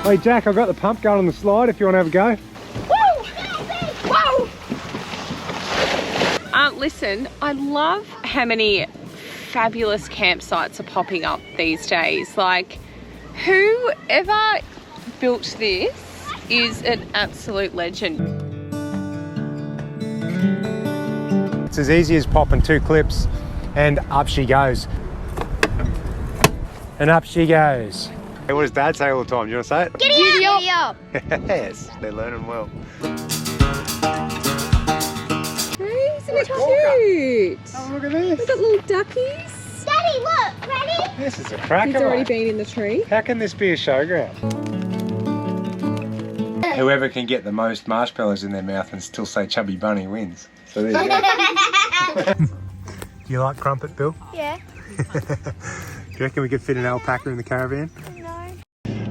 Hey Jack, I've got the pump going on the slide if you want to have a go. Woo! Whoa! Listen, I love how many fabulous campsites are popping up these days. Like, whoever built this is an absolute legend. It's as easy as popping 2 clips and up she goes. And up she goes. Hey, what does Dad say all the time? Do you want to say it? Giddy up! Yes, they're learning well. Isn't it cute? Oh, look at this. Look at little duckies. Daddy, look! Ready? This is a cracker. He's already mate. been in the tree. How can this be a showground? Whoever can get the most marshmallows in their mouth and still say chubby bunny wins. So there you go. Do you like crumpet, Bill? Yeah. Do you reckon we could fit an alpaca in the caravan? No.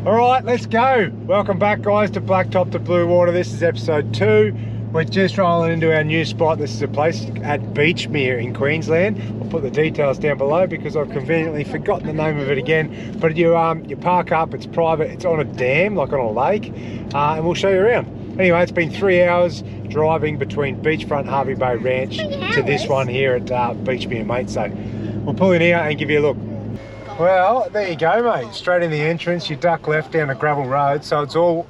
Alright, let's go. Welcome back guys to Blacktop to Blue Water. This is episode 2. We're just rolling into our new spot. This is a place at Beachmere in Queensland. I'll put the details down below because I've conveniently forgotten the name of it again. But you park up, it's private, it's on a dam, like on a lake, and we'll show you around. Anyway, it's been 3 hours driving between Beachfront Harvey Bay Ranch to this one here at Beachmere, mate. So we'll pull in here and give you a look. Well, there you go, mate. Straight in the entrance, you duck left down a gravel road, so it's all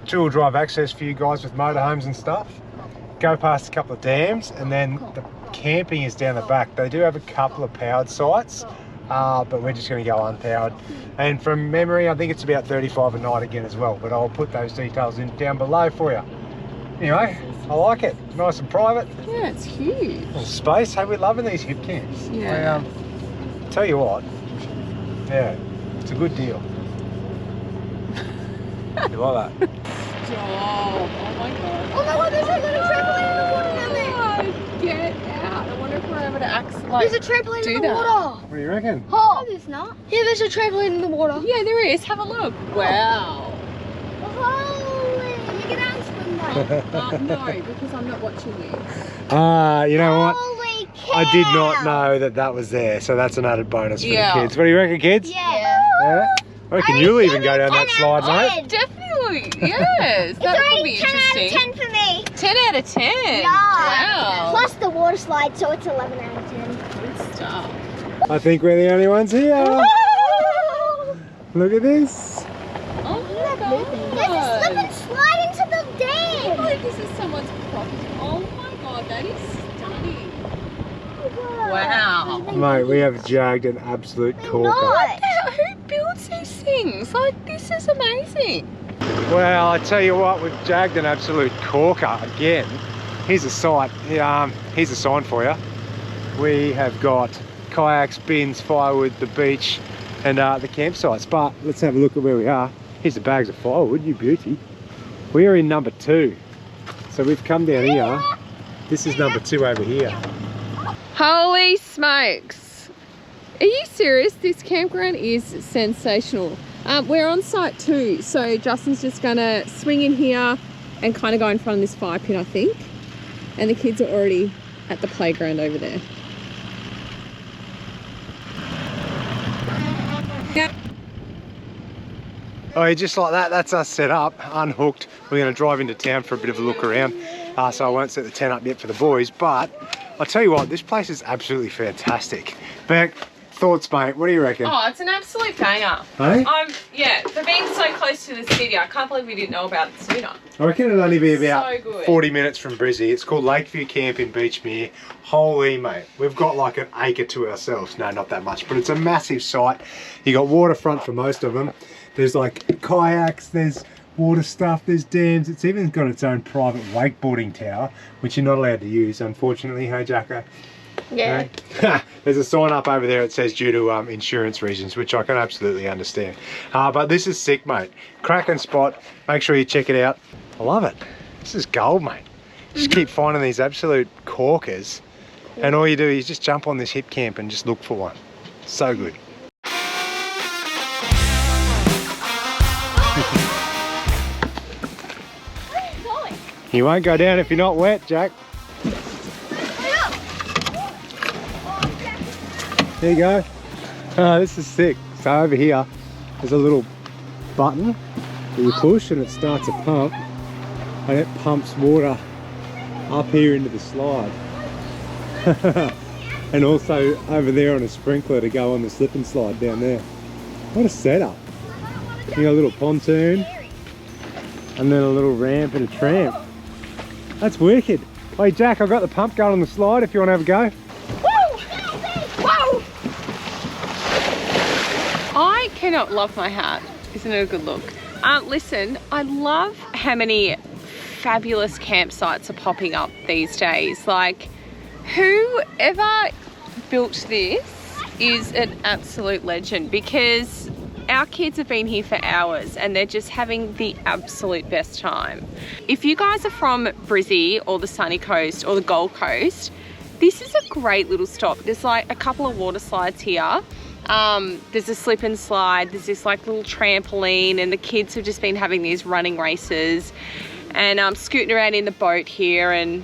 dual drive access for you guys with motorhomes and stuff. Go past a couple of dams, and then the camping is down the back. They do have a couple of powered sites, but we're just going to go unpowered. And from memory, I think it's about 35 a night again as well, but I'll put those details in down below for you. Anyway, I like it. Nice and private. Yeah, it's huge. Little space. Hey, we're loving these hip camps. Yeah. Tell you what, yeah, it's a good deal. You like that? Oh my god. Oh my god, there's a little trampoline in the water down there. Get out. I wonder if we're able to access, There's a trampoline in the water. What do you reckon? Oh, no, there's not. Yeah, there's a trampoline in the water. Yeah, there is. Have a look. Wow. Holy, you get out and swim though. No, because I'm not watching you. You know what? Holy cow. I did not know that was there, so that's an added bonus for the Yeah. kids. What do you reckon, kids? Yeah. Yeah? I reckon you'll even go down that slide, mate. Definitely. Yes. That would be interesting. 10 out of 10 for me. 10 out of 10. Yeah. Wow. Plus the water slide, so it's 11 out of 10. Good stuff. I think we're the only ones here. Woo! Look at this. Oh my god. There's a slip and slide into the I can't dam. believe this is someone's property. Oh my god, that is stunning. Wow. Mate, we have jagged an absolute corker. Not. Who builds these things? Like, this is amazing. Well, I tell you what, we've jagged an absolute corker again. Here's a site. Here's a sign for you. We have got kayaks, bins, firewood, the beach, and the campsites. But let's have a look at where we are. Here's the bags of firewood, you beauty. We are in number 2. So we've come down here. This is number 2 over here. Holy smokes. Are you serious? This campground is sensational. We're on site 2, so Justin's just gonna swing in here and kind of go in front of this fire pit, I think. And the kids are already at the playground over there. Oh, just like that, that's us set up, unhooked. We're going to drive into town for a bit of a look around. So I won't set the tent up yet for the boys, but I'll tell you what, this place is absolutely fantastic. Beck, thoughts, mate? What do you reckon? Oh, it's an absolute banger. Hey? Yeah, for being so close to the city, I can't believe we didn't know about it sooner. I reckon it'll only be about So good. 40 minutes from Brizzy. It's called Lakeview Camp in Beachmere. Holy mate, we've got like an acre to ourselves. No, not that much, but it's a massive site. You got waterfront for most of them. There's like kayaks, there's water stuff, there's dams. It's even got its own private wakeboarding tower, which you're not allowed to use, unfortunately. Hey, Jacko? Yeah. There's a sign up over there that says due to insurance reasons, which I can absolutely understand. But this is sick, mate. Cracking spot. Make sure you check it out. I love it. This is gold, mate. Just keep finding these absolute corkers, and all you do is just jump on this hip camp and just look for one. So good. You won't go down if you're not wet, Jack. There you go. Oh, this is sick. So over here, there's a little button that you push and it starts a pump, and it pumps water up here into the slide. And also over there on a sprinkler to go on the slip and slide down there. What a setup. You got a little pontoon and then a little ramp and a tramp. That's wicked. Hey Jack, I've got the pump going on the slide if you want to have a go. Woo! Whoa! I cannot love my hat. Isn't it a good look? Listen, I love how many fabulous campsites are popping up these days. Like, whoever built this is an absolute legend, because our kids have been here for hours and they're just having the absolute best time. If you guys are from Brizzy or the Sunny Coast or the Gold Coast, this is a great little stop. There's like a couple of water slides here. There's a slip and slide, there's this like little trampoline, and the kids have just been having these running races and scooting around in the boat here. And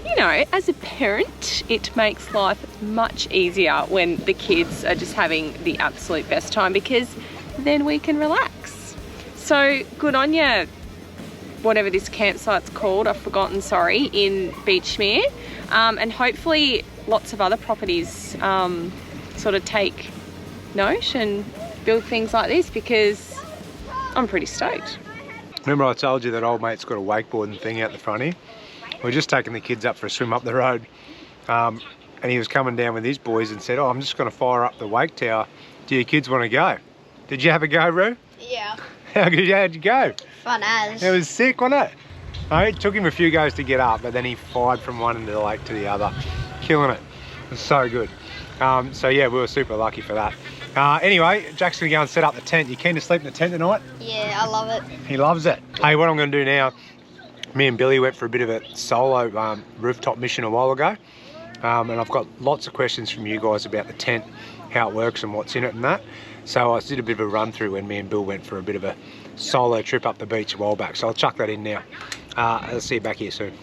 you know, as a parent, it makes life much easier when the kids are just having the absolute best time, because then we can relax. So good on you, whatever this campsite's called, I've forgotten, sorry, in Beachmere. And hopefully lots of other properties sort of take note and build things like this, because I'm pretty stoked. Remember I told you that old mate's got a wakeboarding thing out the front here? We're just taking the kids up for a swim up the road, and he was coming down with his boys and said, oh, I'm just going to fire up the wake tower. Do your kids want to go? Did you have a go, Roo? Yeah. How'd you go? Fun as. It was sick, wasn't it? It took him a few goes to get up, but then he fired from one end of the lake to the other. Killing it. It was so good. So yeah, we were super lucky for that. Anyway, Jack's going to go and set up the tent. You keen to sleep in the tent tonight? Yeah, I love it. He loves it. Hey, what I'm going to do now, me and Billy went for a bit of a solo rooftop mission a while ago, and I've got lots of questions from you guys about the tent, how it works and what's in it and that. So I did a bit of a run through when me and Bill went for a bit of a solo trip up the beach a while back. So I'll chuck that in now. I'll see you back here soon.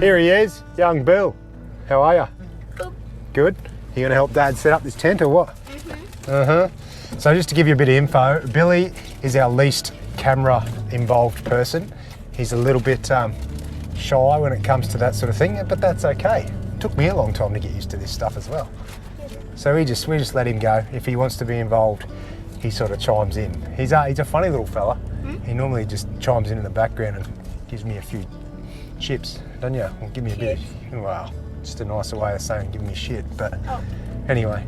Here he is, young Bill. How are you? Good. Good? You gonna help Dad set up this tent or what? So just to give you a bit of info, Billy is our least camera involved person. He's a little bit shy when it comes to that sort of thing, but that's okay. It took me a long time to get used to this stuff as well. So we just let him go. If he wants to be involved, he sort of chimes in. He's a funny little fella. He normally just chimes in the background and gives me a few chips, don't you? Well, give me a bit of, well, just a nicer way of saying give me shit, but anyway,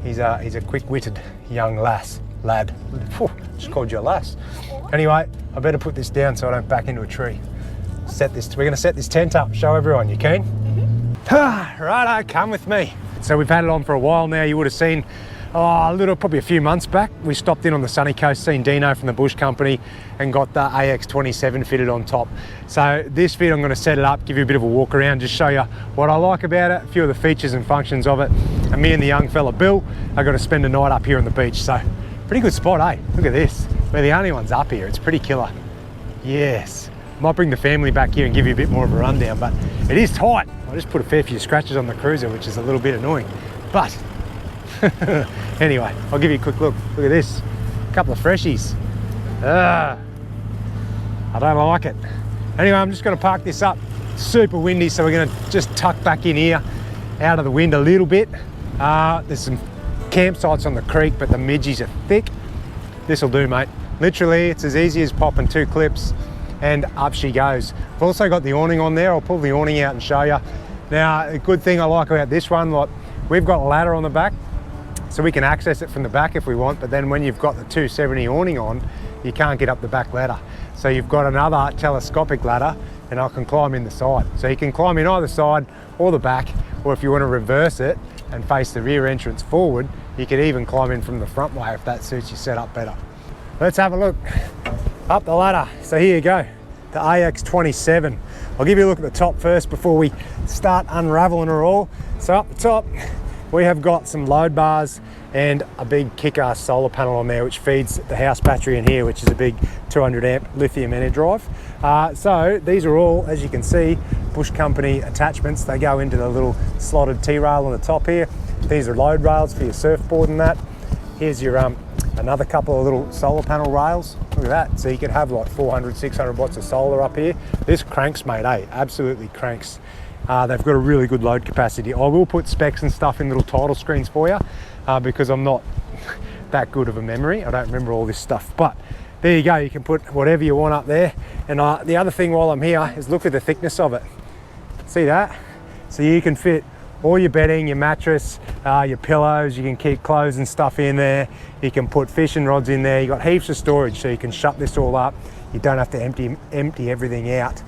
he's a quick-witted young lad. Phew, just called you a lass. Anyway, I better put this down so I don't back into a tree. We're gonna set this tent up, show everyone. You keen? Righto, come with me. So we've had it on for a while now. You would have seen probably a few months back, we stopped in on the sunny coast, seen Dino from the Bush Company and got the AX27 fitted on top. So this fit, I'm going to set it up, give you a bit of a walk around, just show you what I like about it, a few of the features and functions of it. And me and the young fella Bill are going to spend a night up here on the beach. So pretty good spot, eh? Look at this. We're the only ones up here. It's pretty killer. Yes. Might bring the family back here and give you a bit more of a rundown, but it is tight. I just put a fair few scratches on the cruiser, which is a little bit annoying, but anyway, I'll give you a quick look. Look at this, a couple of freshies. I don't like it. Anyway, I'm just going to park this up. It's super windy, so we're going to just tuck back in here, out of the wind a little bit. There's some campsites on the creek, but the midgies are thick. This'll do, mate. Literally, it's as easy as popping 2 clips and up she goes. I've also got the awning on there. I'll pull the awning out and show you. Now, a good thing I like about this one, like, we've got a ladder on the back, so we can access it from the back if we want, but then when you've got the 270 awning on, you can't get up the back ladder. So you've got another telescopic ladder, and I can climb in the side. So you can climb in either side or the back, or if you want to reverse it and face the rear entrance forward, you could even climb in from the front way if that suits your setup better. Let's have a look. Up the ladder. So here you go, the AX27. I'll give you a look at the top first before we start unraveling her all. So up the top, we have got some load bars and a big kick-ass solar panel on there, which feeds the house battery in here, which is a big 200 amp lithium energy drive. So these are all, as you can see, Bush Company attachments. They go into the little slotted T-rail on the top here. These are load rails for your surfboard and that. Here's your another couple of little solar panel rails. Look at that. So you could have like 400, 600 watts of solar up here. This cranks, mate, eh? Absolutely cranks. They've got a really good load capacity. I will put specs and stuff in little title screens for you because I'm not that good of a memory. I don't remember all this stuff, but there you go. You can put whatever you want up there. And the other thing while I'm here is look at the thickness of it. See that? So you can fit all your bedding, your mattress, your pillows. You can keep clothes and stuff in there. You can put fishing rods in there. You've got heaps of storage, so you can shut this all up. You don't have to empty everything out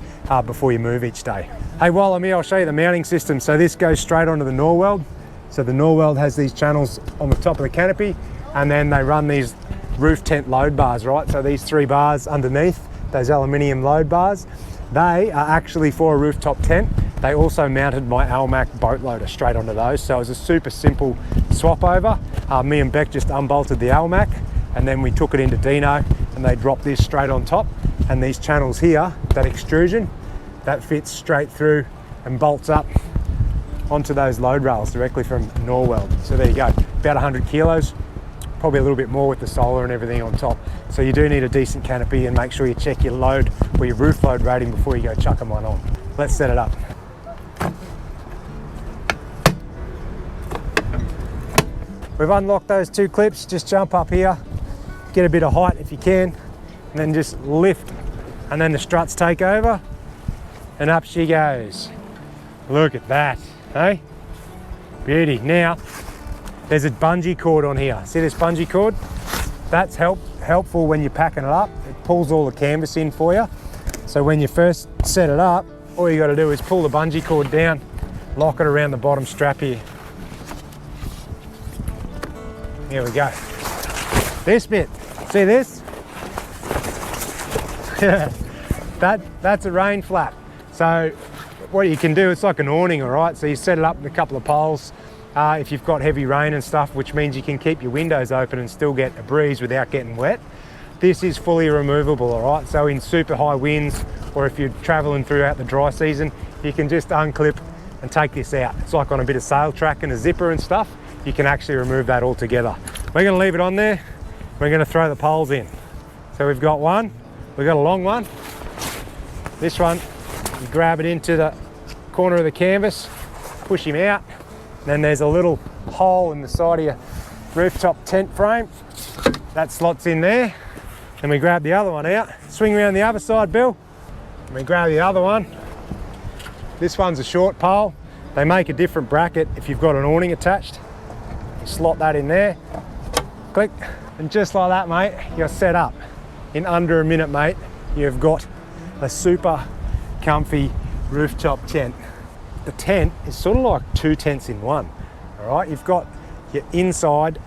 before you move each day. Hey, while I'm here, I'll show you the mounting system. So this goes straight onto the Norweld. So the Norweld has these channels on the top of the canopy, and then they run these roof tent load bars, right? So these 3 bars underneath, those aluminium load bars, they are actually for a rooftop tent. They also mounted my Almac boat loader straight onto those. So it was a super simple swap over. Me and Beck just unbolted the Almac, and then we took it into Dino, and they dropped this straight on top. And these channels here, that extrusion, that fits straight through and bolts up onto those load rails directly from Norweld. So there you go, about 100 kilos, probably a little bit more with the solar and everything on top. So you do need a decent canopy, and make sure you check your load or your roof load rating before you go chucking one on. Let's set it up. We've unlocked those 2 clips. Just jump up here, get a bit of height if you can, and then just lift, and then the struts take over, and up she goes. Look at that, hey? Beauty. Now, there's a bungee cord on here. See this bungee cord? That's helpful when you're packing it up. It pulls all the canvas in for you. So when you first set it up, all you got to do is pull the bungee cord down, lock it around the bottom strap here. Here we go. This bit, see this? That's a rain flap. So what you can do, it's like an awning, all right? So you set it up with a couple of poles if you've got heavy rain and stuff, which means you can keep your windows open and still get a breeze without getting wet. This is fully removable, all right? So in super high winds, or if you're traveling throughout the dry season, you can just unclip and take this out. It's like on a bit of sail track and a zipper and stuff. You can actually remove that all together. We're gonna leave it on there. We're gonna throw the poles in. So we've got one, we've got a long one. This one, you grab it into the corner of the canvas, push him out. Then there's a little hole in the side of your rooftop tent frame. That slots in there. And we grab the other one out. Swing around the other side, Bill. And we grab the other one. This one's a short pole. They make a different bracket if you've got an awning attached. You slot that in there, click, and just like that, mate, you're set up. In under a minute, mate, you've got a super comfy rooftop tent. The tent is sort of like 2 tents in one, all right? You've got your inside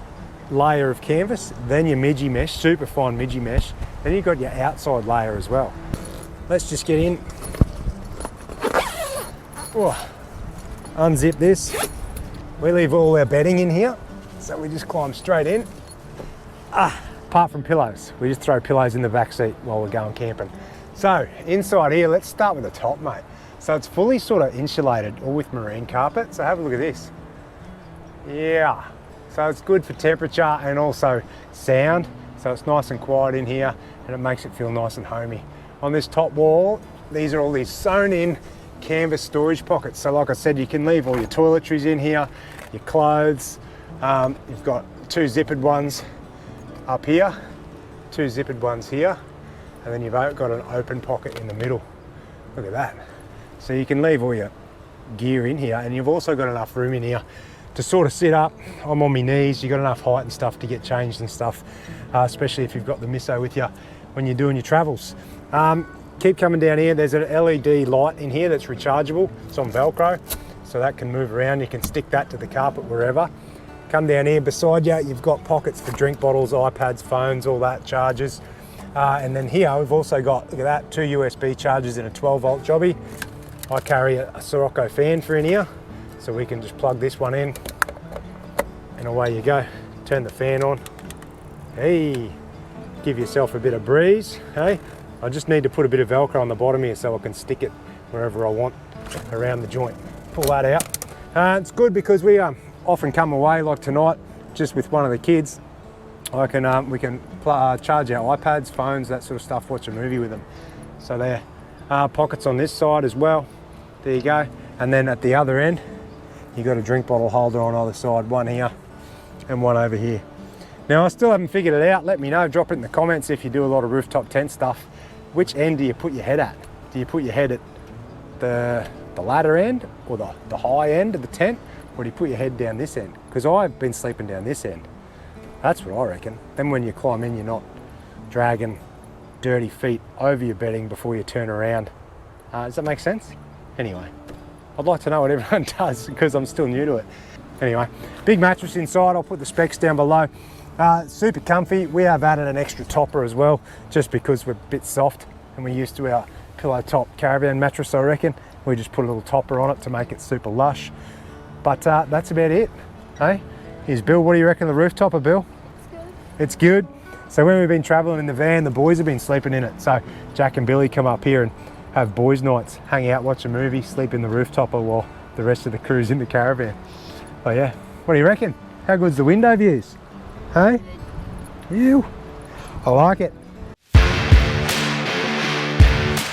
layer of canvas, then your midgie mesh, super fine midgie mesh, then you've got your outside layer as well. Let's just get in. Oh, unzip this. We leave all our bedding in here, so we just climb straight in. Apart from pillows, we just throw pillows in the back seat while we're going camping. So inside here, let's start with the top, mate. So it's fully sort of insulated, all with marine carpet. So have a look at this. Yeah, so it's good for temperature and also sound. So it's nice and quiet in here, and it makes it feel nice and homey. On this top wall, these are all these sewn in canvas storage pockets. So like I said, you can leave all your toiletries in here, your clothes. You've got 2 zippered ones up here, 2 zippered ones here, and then you've got an open pocket in the middle. Look at that. So you can leave all your gear in here, and you've also got enough room in here to sort of sit up. I'm on my knees, you've got enough height and stuff to get changed and stuff, especially if you've got the misso with you when you're doing your travels. Keep coming down here, there's an LED light in here that's rechargeable. It's on Velcro, so that can move around. You can stick that to the carpet wherever. Come down here, beside you, you've got pockets for drink bottles, iPads, phones, all that, chargers. And then here we've also got, look at that, 2 USB chargers and a 12-volt jobby. I carry a Sirocco fan for in here, so we can just plug this one in and away you go. Turn the fan on. Hey, give yourself a bit of breeze. Hey, I just need to put a bit of Velcro on the bottom here so I can stick it wherever I want around the joint. Pull that out. It's good because we often come away, like tonight, just with one of the kids. We can charge our iPads, phones, that sort of stuff, watch a movie with them. So there are pockets on this side as well. There you go. And then at the other end, you've got a drink bottle holder on either side, one here and one over here. Now I still haven't figured it out. Let me know, drop it in the comments if you do a lot of rooftop tent stuff. Which end do you put your head at? Do you put your head at the ladder end or the high end of the tent, or do you put your head down this end? Because I've been sleeping down this end. That's what I reckon. Then when you climb in, you're not dragging dirty feet over your bedding before you turn around. Does that make sense? Anyway, I'd like to know what everyone does because I'm still new to it. Anyway, big mattress inside. I'll put the specs down below. Super comfy. We have added an extra topper as well, just because we're a bit soft and we're used to our pillow top caravan mattress, I reckon. We just put a little topper on it to make it super lush. But that's about it. Hey, here's Bill. What do you reckon of the rooftopper, Bill? It's good. So when we've been traveling in the van, the boys have been sleeping in it. So Jack and Billy come up here and have boys' nights, hang out, watch a movie, sleep in the rooftopper while the rest of the crew's in the caravan. Oh yeah, what do you reckon? How good's the window views? Hey? Ew. I like it.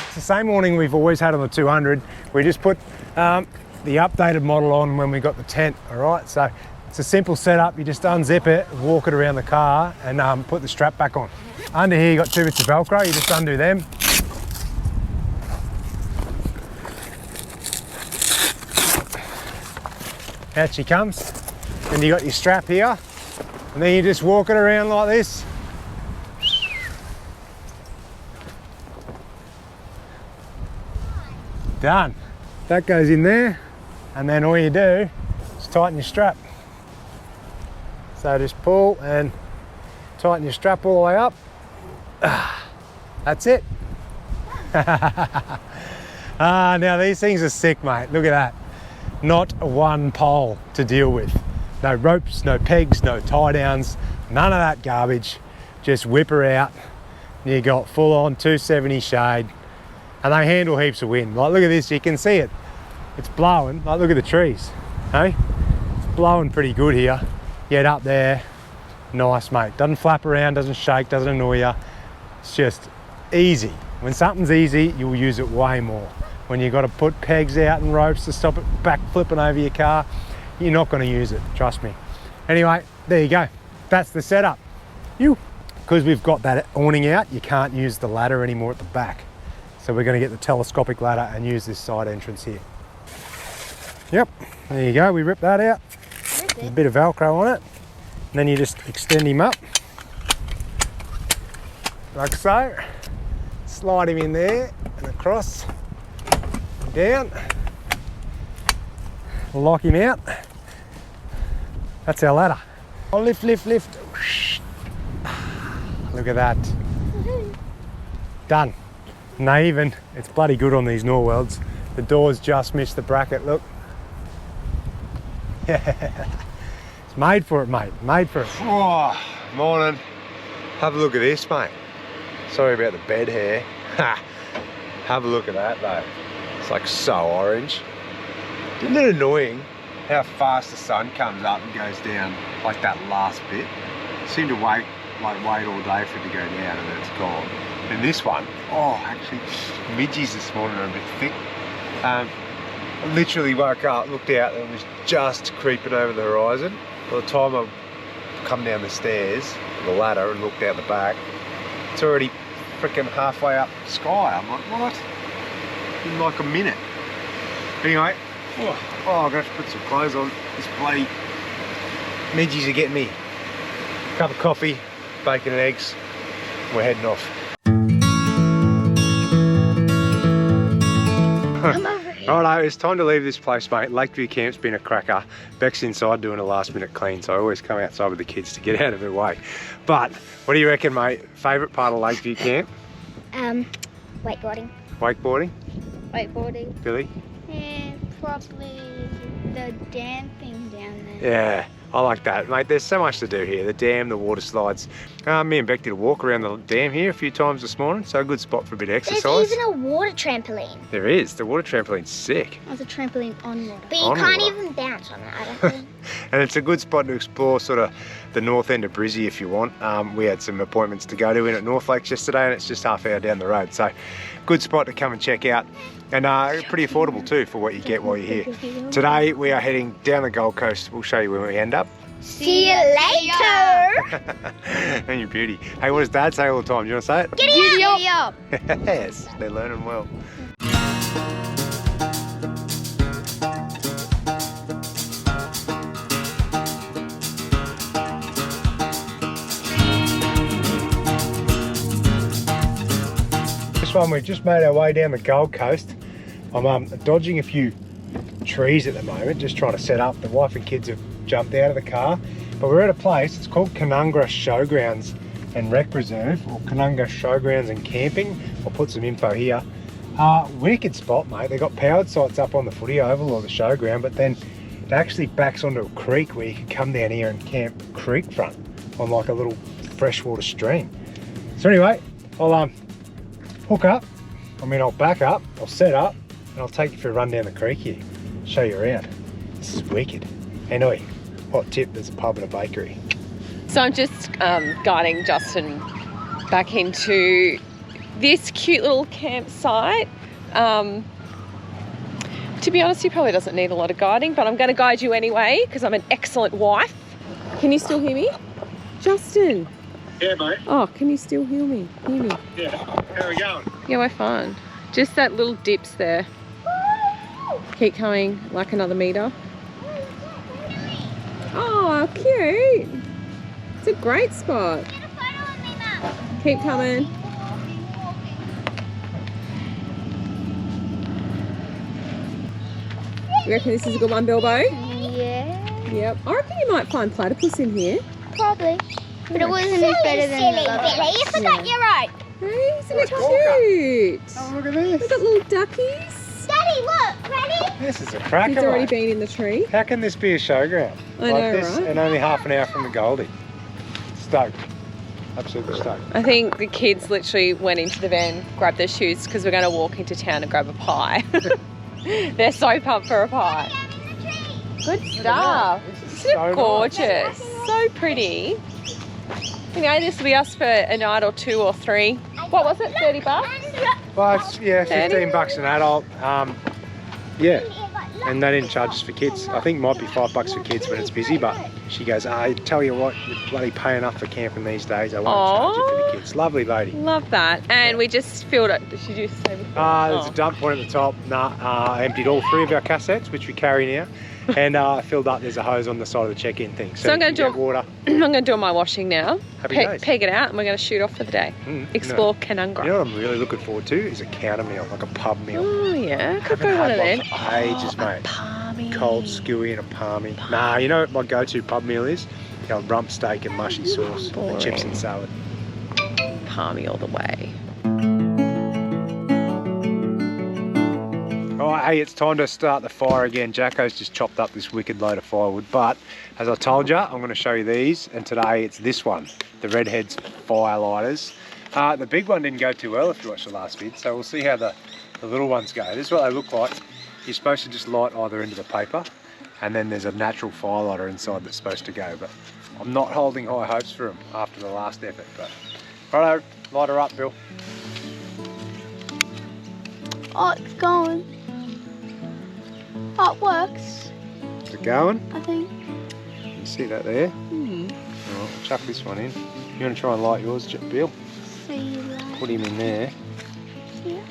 It's the same awning we've always had on the 200. We just put the updated model on when we got the tent, all right? So it's a simple setup. You just unzip it, walk it around the car and put the strap back on. Under here you got 2 bits of Velcro, you just undo them. Out she comes. And you got your strap here. And then you just walk it around like this. Done. That goes in there. And then all you do is tighten your strap. So just pull and tighten your strap all the way up. That's it. Now these things are sick, mate. Look at that. Not one pole to deal with. No ropes, no pegs, no tie downs, none of that garbage. Just whip her out. You got full on 270 shade. And they handle heaps of wind. Like, look at this, you can see it. It's blowing. Like, look at the trees. Hey? It's blowing pretty good here. Yet up there, nice, mate. Doesn't flap around, doesn't shake, doesn't annoy you. It's just easy. When something's easy, you'll use it way more. When you've got to put pegs out and ropes to stop it back flipping over your car, you're not going to use it, trust me. Anyway, there you go. That's the setup. Because we've got that awning out, you can't use the ladder anymore at the back. So we're going to get the telescopic ladder and use this side entrance here. Yep, there you go. We rip that out. There's a bit of Velcro on it. And then you just extend him up. Like so. Slide him in there and across. Down. Lock him out. That's our ladder. Oh, lift, lift, lift. Look at that. Done. And even, it's bloody good on these Norwelds. The doors just missed the bracket, look. It's made for it, mate. Made for it. Oh, morning. Have a look at this, mate. Sorry about the bed hair. Have a look at that, though. It's like so orange. Isn't it annoying how fast the sun comes up and goes down, like that last bit? I seem to wait all day for it to go down and then it's gone. And this one, oh, actually, midges this morning are a bit thick. I literally woke up, looked out, and it was just creeping over the horizon. By the time I come down the stairs, the ladder, and looked out the back, it's already freaking halfway up the sky. I'm like, what? In like a minute. Anyway, oh, I'm gonna have to put some clothes on. This bloody midges are getting me. Cup of coffee, bacon and eggs. We're heading off. I'm over here. Righto, it's time to leave this place, mate. Lakeview Camp's been a cracker. Beck's inside doing a last minute clean, so I always come outside with the kids to get out of her way. But what do you reckon, mate? Favourite part of Lakeview Camp? Wakeboarding. Wakeboarding? Wakeboarding. Billy? And probably the dam thing down there. Yeah, I like that, mate. There's so much to do here. The dam, the water slides. Me and Beck did a walk around the dam here a few times this morning, so a good spot for a bit of exercise. There's even a water trampoline. There is. The water trampoline's sick. There's a trampoline on water. But you On can't water. even bounce on it, I don't think. And it's a good spot to explore sort of the north end of Brizzy if you want. We had some appointments to go to in at North Lakes yesterday, and it's just half hour down the road. So good spot to come and check out. And pretty affordable too for what you get while you're here. Today we are heading down the Gold Coast. We'll show you where we end up. See you later! And your beauty. Hey, what does Dad say all the time? Do you want to say it? Giddy up! Yes, they're learning well. This one, we've just made our way down the Gold Coast. I'm dodging a few trees at the moment, just trying to set up. The wife and kids have jumped out of the car, but we're at a place, it's called Canungra Show Grounds and Rec Reserve, or Canungra Show Grounds and Camping. I'll put some info here. Wicked spot, mate. They've got powered sites up on the footy oval or the showground, but then it actually backs onto a creek where you can come down here and camp creek front on like a little freshwater stream. So anyway, I'll hook up, I'll back up, I'll set up, and I'll take you for a run down the creek here, show you around. This is wicked. Anyway, hot tip, there's a pub and a bakery. So I'm just guiding Justin back into this cute little campsite. To be honest, he probably doesn't need a lot of guiding, but I'm going to guide you anyway because I'm an excellent wife. Can you still hear me? Justin. Yeah, mate. Oh, can you still hear me? Yeah. How are we going? Yeah, we're fine. Just that little dips there. Keep coming like another metre. Oh, cute. It's a great spot. Get a photo of me, Mum. Keep coming. You reckon this is a good one, Bilbo? Yeah. Yep. I reckon you might find platypus in here. Probably. But it wasn't as better than the other. You forgot your rope. Hey, isn't it Walker. cute? Oh, look at this. We've got little duckies. Daddy, look. Ready? This is a cracker, He's already mate. been in the tree. How can this be a showground? I like know, this, right? and only half an hour from the Goldie. Stoked. Absolutely stoked. I think the kids literally went into the van, grabbed their shoes because we're going to walk into town and grab a pie. They're so pumped for a pie. Good stuff. This is Isn't it so gorgeous? So pretty. You know, this will be us for a night or two or three. What was it, 30 bucks? Well, it's, yeah, 15 bucks an adult. Yeah, Yeah. and they didn't charge us for kids. I think it might be $5 for kids when it's busy, but she goes, I tell you what, you're bloody paying enough for camping these days. I won't charge you for the kids. Lovely lady. Love that. And we just filled it. Did you just say before? There's a dump point at the top. I emptied all 3 of our cassettes, which we carry now, and filled up. There's a hose on the side of the check-in thing. So I'm going to you do get water. I'm going to do my washing now. Happy days. Peg it out, and we're going to shoot off for the day. Explore Canungra. You know what I'm really looking forward to is a counter meal, like a pub meal. Oh yeah, could Haven't go one had of them. for ages, mate. Palmy. Cold skewy and a palmy. Nah, you know what my go-to pub meal is? You know, rump steak and mushy sauce, and chips and salad. Palmy all the way. Alright, hey, it's time to start the fire again. Jacko's just chopped up this wicked load of firewood, but as I told you, I'm going to show you these, and today it's this one, the Redhead's fire lighters. The big one didn't go too well if you watched the last vid, so we'll see how the little ones go. This is what they look like. You're supposed to just light either end of the paper, and then there's a natural fire lighter inside that's supposed to go, but I'm not holding high hopes for them after the last effort. But righto, light her up, Bill. Oh, it's going. Oh, it works, Is it going? I think. You see that there? Alright, I'll chuck this one in. You want to try and light yours, Bill? See you later. Put him in there. Yeah.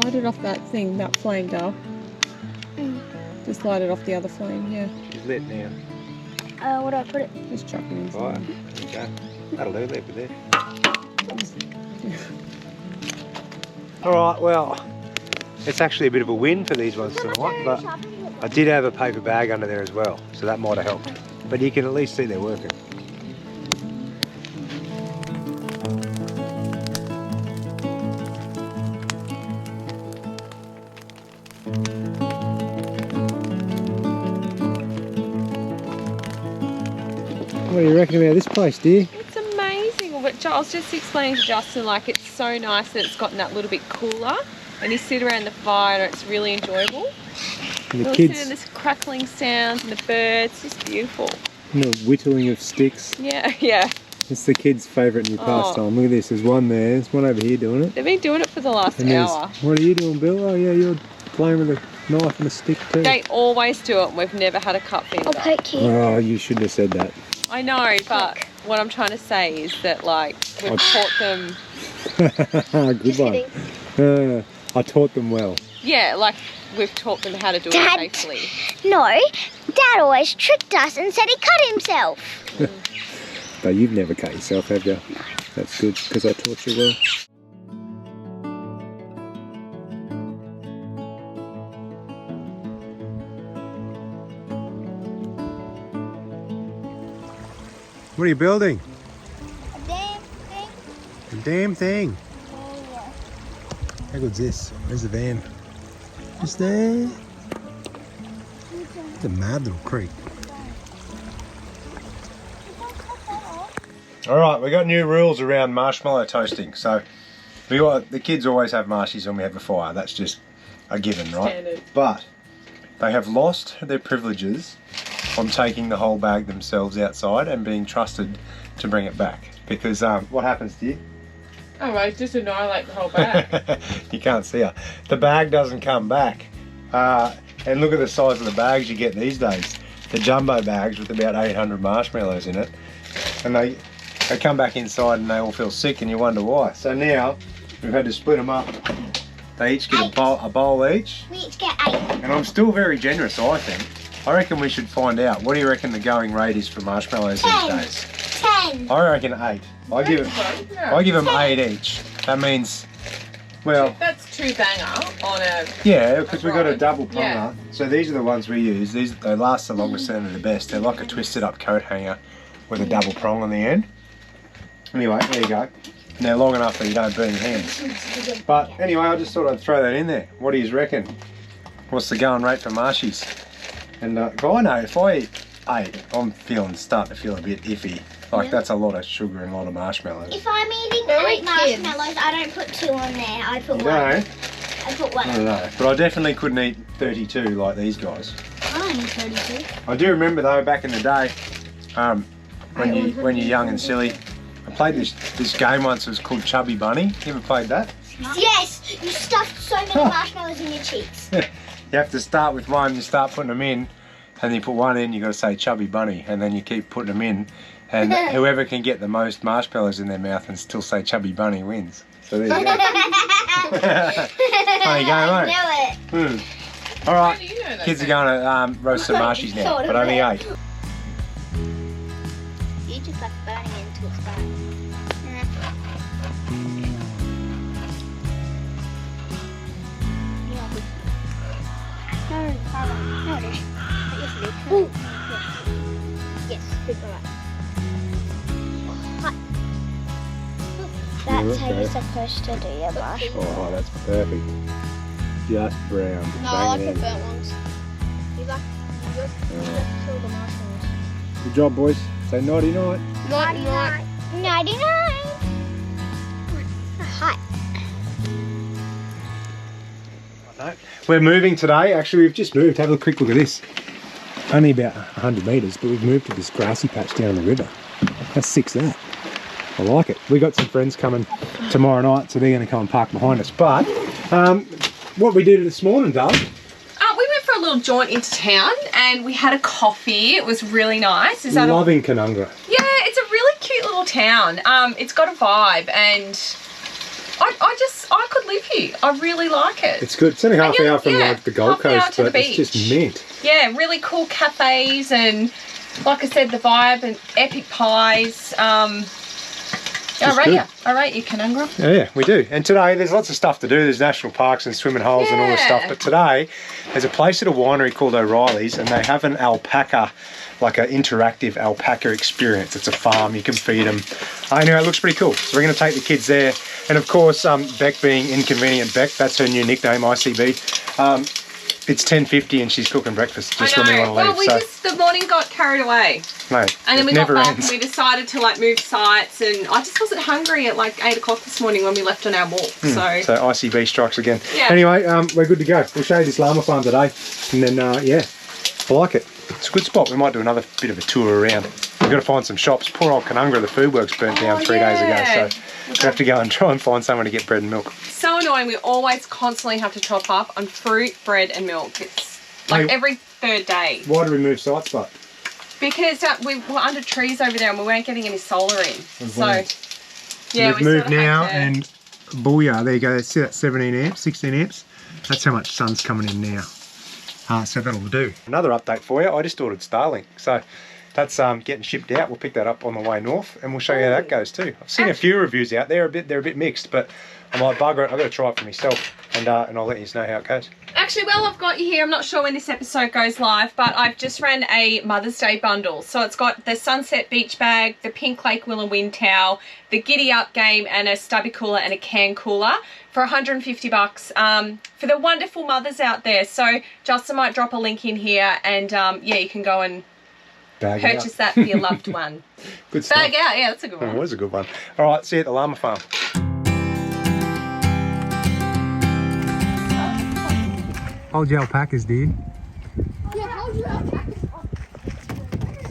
Light it off that thing, that flame, Dale. Just light it off the other flame, yeah. He's lit now. Where do I put it? Just chuck it in. Right, there you go. That'll do, leave it there. Alright, well, It's actually a bit of a win for these ones tonight, but I did have a paper bag under there as well, so that might have helped. But you can at least see they're working. What do you reckon about this place, dear? It's amazing. But I was just explaining to Justin, like, it's so nice that it's gotten that little bit cooler, and you sit around the fire and it's really enjoyable. And the Listen kids, to this crackling sounds and the birds, it's just beautiful. the whittling of sticks. Yeah, yeah. It's the kids' favourite new pastime. Look at this. There's one there. There's one over here doing it. They've been doing it for the last And hour. what are you doing, Bill? Oh yeah, you're playing with a knife and a stick too. They always do it. We've never had a cut finger. I'll poke you. Oh, you shouldn't have said that. I know, but what I'm trying to say is that, like, we've taught them. Good one. I taught them well. Yeah, like, we've taught them how to do Dad. it safely. No, Dad always tricked us and said he cut himself. But you've never cut yourself, have you? No. That's good, because I taught you well. What are you building? A damn thing. A damn thing. Oh, yeah. How good's this? Where's the van? Just there. It's a mad little creek. All right, we got new rules around marshmallow toasting. So the kids always have marshies when we have a fire. That's just a given, right? Standard. But they have lost their privileges on taking the whole bag themselves outside and being trusted to bring it back. Because what happens to you? Oh, well, just annihilate the whole bag. You can't see her. The bag doesn't come back. And look at the size of the bags you get these days. The jumbo bags with about 800 marshmallows in it. And they come back inside and they all feel sick and you wonder why. So now we've had to split them up. They each get a bowl each. We each get 8. And I'm still very generous, I think. I reckon we should find out. What do you reckon the going rate is for marshmallows these days? 10. I reckon 8. I give them 8 each. That means, well, That's 2 banger on a. yeah, because we got a rod. double pronger. Yeah. So these are the ones we use. They last the longest and are the best. They're like a twisted up coat hanger with a double prong on the end. Anyway, there you go. And they're long enough that you don't burn your hands. But anyway, I just thought I'd throw that in there. What do you reckon? What's the going rate for marshies? And I know if I eat 8, I'm starting to feel a bit iffy. Like that's a lot of sugar and a lot of marshmallows. If I'm eating They're 8 kids. marshmallows, I don't put 2 on there. I put You 1. know? I put 1. I don't know. But I definitely couldn't eat 32 like these guys. I only 32. I do remember though back in the day, when you're young and silly, I played this game once. It was called Chubby Bunny. You ever played that? Yes! You stuffed so many marshmallows in your cheeks. You have to start with one. You start putting them in, and you put one in. You got to say Chubby Bunny, and then you keep putting them in, and whoever can get the most marshmallows in their mouth and still say Chubby Bunny wins. So there you go. Funny game, I mate. knew it. All How do you know right, that kids are game? going to roast some marshies now, Sort of but only it. 8. You just like burning into its bone. No, it is. Ooh. Yes, good for that. Hot. That's how you're supposed to do your marshmallow. Oh, that's perfect. Just brown. No, I Bang like the in. burnt ones. You like kill the marshmallows. Good job, boys. Say naughty night. Night. 99. Hot. We're moving today. Actually, we've just moved. Have a quick look at this. Only about 100 metres, but we've moved to this grassy patch down the river. That's 6 that. I like it. We got some friends coming tomorrow night, so they're going to come and park behind us. But what we did this morning, Dale. We went for a little jaunt into town and we had a coffee. It was really nice. Is that Loving Canungra. Yeah, it's a really cute little town. It's got a vibe and I could live here. I really like it. It's good. It's only half an hour from yeah, like the Gold half an hour Coast, to the but it's just beach. mint. Yeah, really cool cafes and like I said, the vibe and epic pies. I rate you, Canungra. Oh, yeah, we do. And today there's lots of stuff to do. There's national parks and swimming holes and all this stuff. But today there's a place at a winery called O'Reilly's, and they have an alpaca, like an interactive alpaca experience. It's a farm. You can feed them. Anyway, it looks pretty cool. So we're going to take the kids there. And of course, Beck being Inconvenient Beck, that's her new nickname, ICB. It's 10:50 and she's cooking breakfast just when we want to leave. Well, we just the morning got carried away. Mate, and then we got back and we decided to like move sites, and I just wasn't hungry at like 8 o'clock this morning when we left on our walk. So ICB strikes again. Yeah. Anyway, we're good to go. We'll show you this llama farm today, and then yeah, I like it. It's a good spot. We might do another bit of a tour around. We've got to find some shops. Poor old Canungra, the food works burnt down 3 days ago, so we have to go and try and find somewhere to get bread and milk. So annoying. We always constantly have to top up on fruit, bread, and milk. It's like every third day. Why do we move sites, but? Because we were under trees over there and we weren't getting any solar in. We've moved now, and booyah, there you go. See that 17 amps, 16 amps? That's how much sun's coming in now. So that'll do. Another update for you. I just ordered Starlink. So that's getting shipped out. We'll pick that up on the way north, and we'll show you how that goes too. I've seen a few reviews out there. They're a bit mixed, but I'm like, bugger it. I've got to try it for myself, and I'll let you know how it goes. Actually, well, I've got you here. I'm not sure when this episode goes live, but I've just ran a Mother's Day bundle. So it's got the Sunset Beach bag, the Pink Lake Willow Wind Towel, the Giddy Up game, and a stubby cooler and a can cooler for $150 for the wonderful mothers out there. So Justin might drop a link in here, and yeah, you can go and purchase that for your loved one. Good stuff. Bag out, yeah, that's a good one. It was a good one. All right, see you at the llama farm. Hold your alpacas, dude. Yeah, hold your alpacas.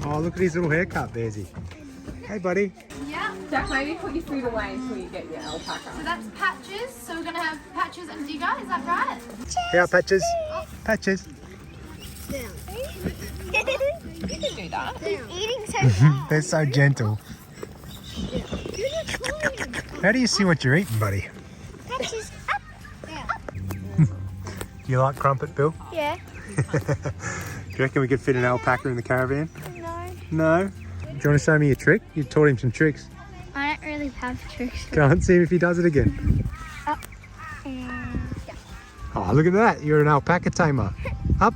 Oh, look at his little haircut, Bearsy. Hey, buddy. Yeah. Jack, maybe put your food away until you get your alpaca. So that's Patches. So we're going to have Patches and Digger. Is that right? Yeah, Patches. Patches. Down. You can do that. He's eating so fast. They're so gentle. How do you see what you're eating, buddy? Patches up. Down. You like crumpet, Bill? Yeah. Do you reckon we could fit an alpaca in the caravan? No. No? Do you want to show me your trick? You taught him some tricks. I don't really have tricks. Go on, see if he does it again. Up and down. Oh, look at that. You're an alpaca tamer. Up.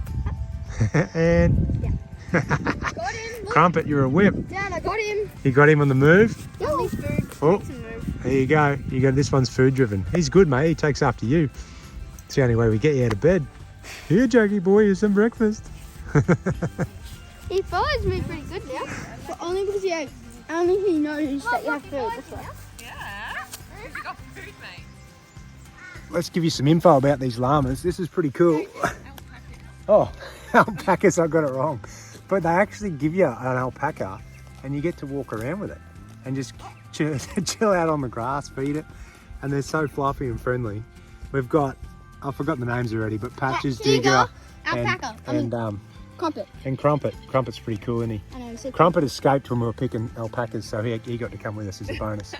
And... Got him. Look. Crumpet, you're a whip. Down, I got him. You got him on the move? Only food. Oh, Makes him move. there you go. You got this one's food driven. He's good, mate. He takes after you. It's the only way we get you out of bed. Here, Jackie boy, here's some breakfast. He follows me pretty good now. But only because he knows that you have food. That's why. Yeah. You got food, mate. Let's give you some info about these llamas. This is pretty cool. Oh, alpacas, I got it wrong. But they actually give you an alpaca and you get to walk around with it and just chill out on the grass, feed it. And they're so fluffy and friendly. We've got, I've forgotten the names already, but Patches, Digger, Alpaca, and Crumpet. And Crumpet. Crumpet's pretty cool, isn't he? I know, so Crumpet escaped when we were picking alpacas, so he got to come with us as a bonus.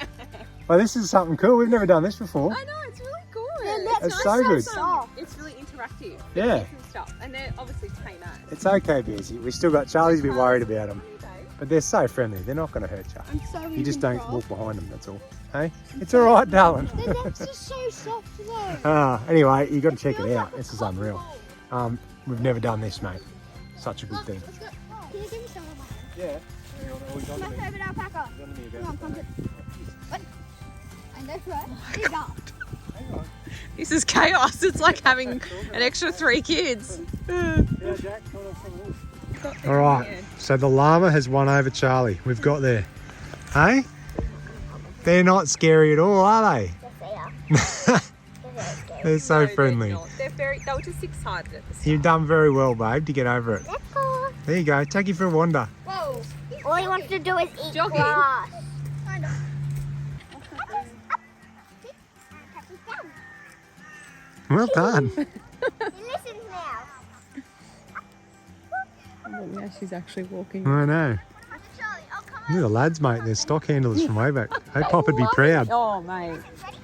Well, this is something cool. We've never done this before. I know, it's really good. It's so good. It's really interactive. Yeah. And stuff. And they're obviously tame as. It's okay, Bearsy. We still got Charlie's a bit worried about them, but they're so friendly. They're not going to hurt you. I'm sorry. You just don't walk behind them. That's all. Hey, it's all right, darling. Their necks are so soft though. Anyway, you got to check it out. This is unreal. We've never done this, mate. Such a good thing. Let's go. Can you give me some of mine? Yeah. My favourite alpaca. Come on, Crumpet. What? I know, right? Digger. This is chaos. It's like having an extra 3 kids. All right. So the llama has won over Charlie. We've got there. Hey? They're not scary at all, are they? Yes, they are. They're so friendly. They were just excited at the start. You've done very well, babe, to get over it. Let's go. There you go. Take you for a wander. Whoa. All he wants to do is eat Jogging. grass. Well done. He listens now. Now she's actually walking. I know. Charlie, oh come Look at the lads, mate. They're stock handlers from way back. Hey, Pop would be proud. Oh, mate.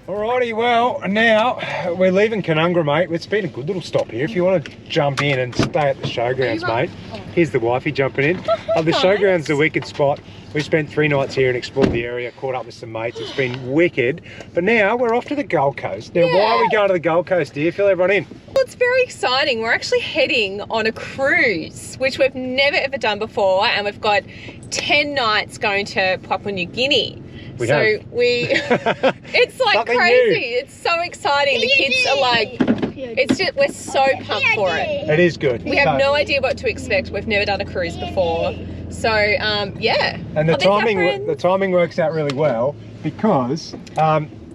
Alrighty, well, now we're leaving Canungra, mate. It's been a good little stop here. If you want to jump in and stay at the showgrounds, mate. Here's the wifey jumping in. The showgrounds are a wicked spot. We spent 3 nights here and explored the area, caught up with some mates. It's been wicked. But now we're off to the Gold Coast. Now, why are we going to the Gold Coast, dear? Fill everyone in. Well, it's very exciting. We're actually heading on a cruise, which we've never ever done before, and we've got 10 nights going to Papua New Guinea. It's like Something crazy. new. It's so exciting. The kids are like, it's just, we're so pumped for it. It is good. We have no idea what to expect. We've never done a cruise before. So, yeah. And the timing works out really well because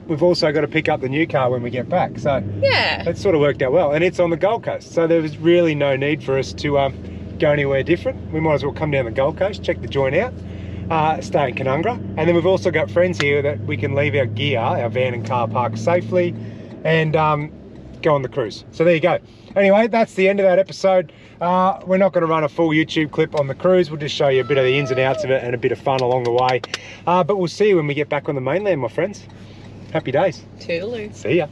we've also got to pick up the new car when we get back. So yeah, that sort of worked out well. And it's on the Gold Coast. So there was really no need for us to go anywhere different. We might as well come down the Gold Coast, check the joint out, stay in Canungra. And then we've also got friends here that we can leave our gear, our van and car park safely and go on the cruise. So there you go. Anyway, that's the end of that episode. We're not going to run a full YouTube clip on the cruise. We'll just show you a bit of the ins and outs of it and a bit of fun along the way. But we'll see you when we get back on the mainland, my friends. Happy days. Toodaloo. See ya.